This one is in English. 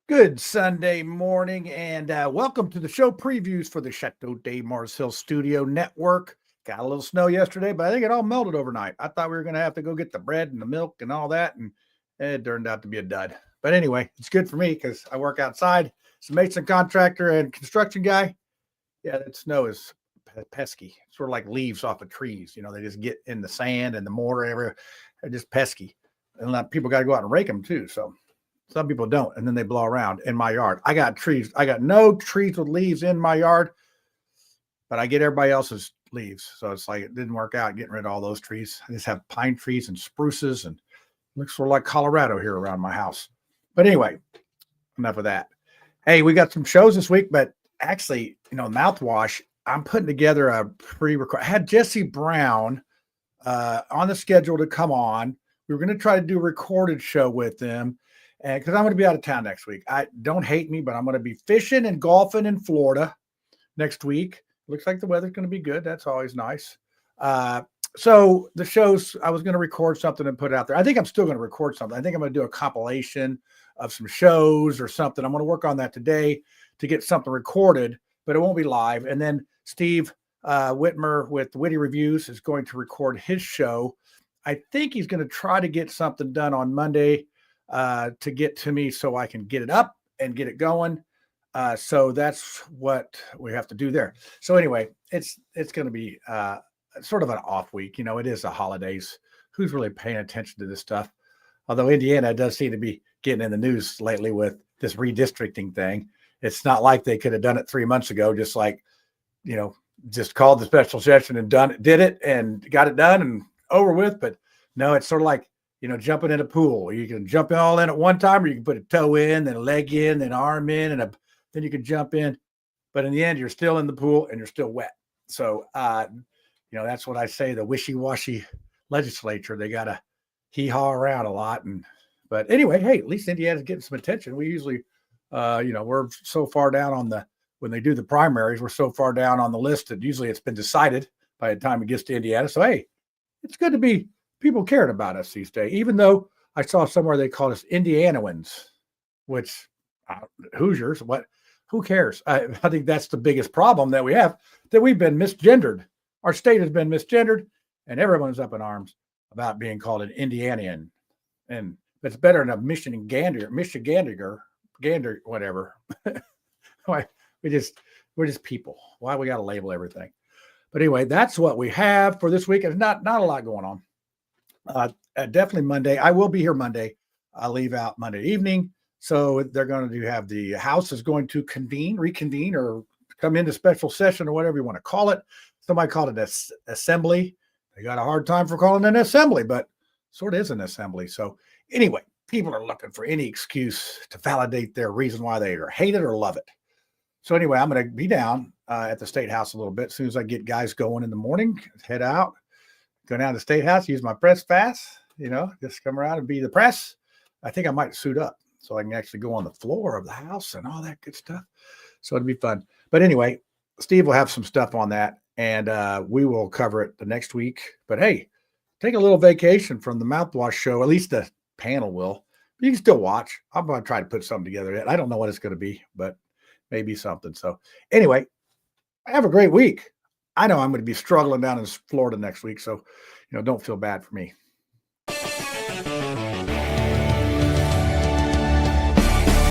Good Sunday morning, and welcome to the show previews for the Chateau de Mars Hill Studio Network. Got a little snow yesterday, but I think it all melted overnight. I thought we were going to have to go get the bread and the milk and all that, and it turned out to be a dud. But anyway, it's good for me because I work outside. It's a mason contractor and construction guy. Yeah, that snow is pesky. Sort of like leaves off of trees. You know, they just get in the sand and the mortar everywhere. They're just pesky. And a lot of people got to go out and rake them too. So some people don't, and then they blow around in my yard. I got trees. I got no trees with leaves in my yard, but I get everybody else's leaves. So it's like it didn't work out getting rid of all those trees. I just have pine trees and spruces, and it looks sort of like Colorado here around my house. But anyway, enough of that. Hey, we got some shows this week, but actually, mouthwash, I'm putting together a pre-record. I had Jesse Brown on the schedule to come on. We were going to try to do a recorded show with them. And because I'm going to be out of town next week. I don't hate me, but I'm going to be fishing and golfing in Florida next week. Looks like the weather's going to be good. That's always nice. So the shows, I was going to record something and put it out there. I think I'm still going to record something. I think I'm going to do a compilation of some shows or something. I'm going to work on that today to get something recorded, but it won't be live. And then Steve Whitmer with Witty Reviews is going to record his show. I think he's going to try to get something done on Monday to get to me so I can get it up and get it going. So that's what we have to do there. So anyway, it's going to be sort of an off week. It is the holidays. Who's really paying attention to this stuff? Although Indiana does seem to be getting in the news lately with this redistricting thing. It's not like they could have done it 3 months ago, just like, just called the special session and did it and got it done and over with. But no, it's sort of like, jumping in a pool. You can jump all in at one time, or you can put a toe in, then a leg in, then arm in, and then you can jump in. But in the end, you're still in the pool and you're still wet. So, that's what I say. The wishy-washy legislature, they got to hee-haw around a lot. But anyway, hey, at least Indiana's getting some attention. We usually, we're so far down when they do the primaries, we're so far down on the list that usually it's been decided by the time it gets to Indiana. So, hey, it's good to be people caring about us these days, even though I saw somewhere they called us Indianowans, which Hoosiers, who cares? I think that's the biggest problem that we have, that we've been misgendered. Our state has been misgendered, and everyone's up in arms about being called an Indianian. And it's better than a Michigander, whatever. We're just people. Why we got to label everything? But anyway, that's what we have for this week. There's not a lot going on. Definitely Monday. I will be here Monday. I'll leave out Monday evening. So they're going to have the House is going to reconvene, or come into special session, or whatever you want to call it. Somebody called it assembly. They got a hard time for calling it an assembly, but sort of is an assembly. So anyway, people are looking for any excuse to validate their reason why they either hate it or love it. So anyway, I'm going to be down at the State House a little bit. As soon as I get guys going in the morning, head out. Go down to the State House, use my press pass, just come around and be the press. I think I might suit up so I can actually go on the floor of the house and all that good stuff. So it'll be fun. But anyway, Steve will have some stuff on that, and we will cover it the next week. But hey, take a little vacation from the Mouthwash show. At least the panel will. You can still watch. I'm going to try to put something together. I don't know what it's going to be, but maybe something. So anyway, have a great week. I know I'm going to be struggling down in Florida next week, so don't feel bad for me.